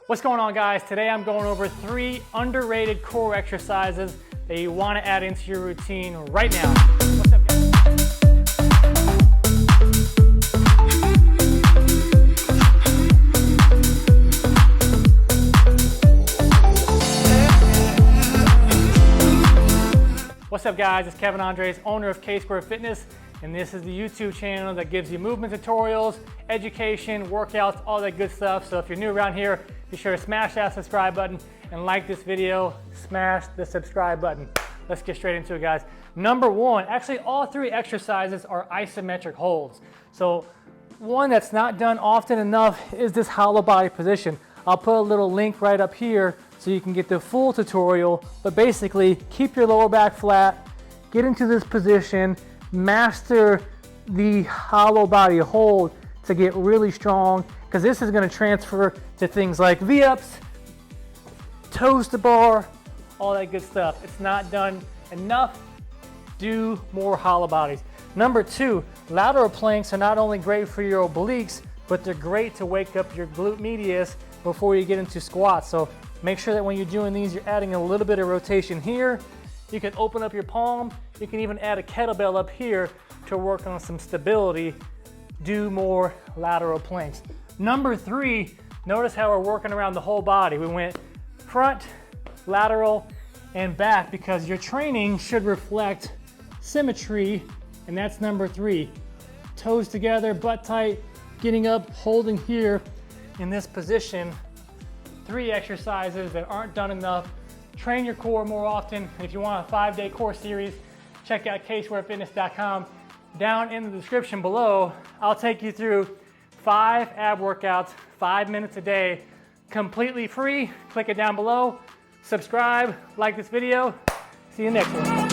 What's going on, guys? Today I'm going over 3 underrated core exercises that you want to add into your routine right now. What's up, guys? What's up, guys? It's Kevin Andres, owner of K-Square Fitness, and this is the YouTube channel that gives you movement tutorials, education, workouts, all that good stuff. So if you're new around here, be sure to smash that subscribe button and like this video, smash the subscribe button. Let's get straight into it, guys. Number 1, actually all 3 exercises are isometric holds. So one that's not done often enough is this hollow body position. I'll put a little link right up here so you can get the full tutorial, but basically keep your lower back flat, get into this position, master the hollow body hold to get really strong, because this is going to transfer to things like V-ups, toes to bar, all that good stuff. It's not done enough. Do more hollow bodies. Number 2, lateral planks are not only great for your obliques, but they're great to wake up your glute medius before you get into squats. So make sure that when you're doing these, you're adding a little bit of rotation here. You can open up your palm. You can even add a kettlebell up here to work on some stability. Do more lateral planks. Number 3, notice how we're working around the whole body. We went front, lateral, and back, because your training should reflect symmetry, and that's number 3. Toes together, butt tight, getting up, holding here in this position. 3 exercises that aren't done enough. Train your core more often. If you want a 5-day core series, check out ksquarefitness.com. Down in the description below, I'll take you through 5 ab workouts, 5 minutes a day, completely free. Click it down below, subscribe, like this video. See you next one.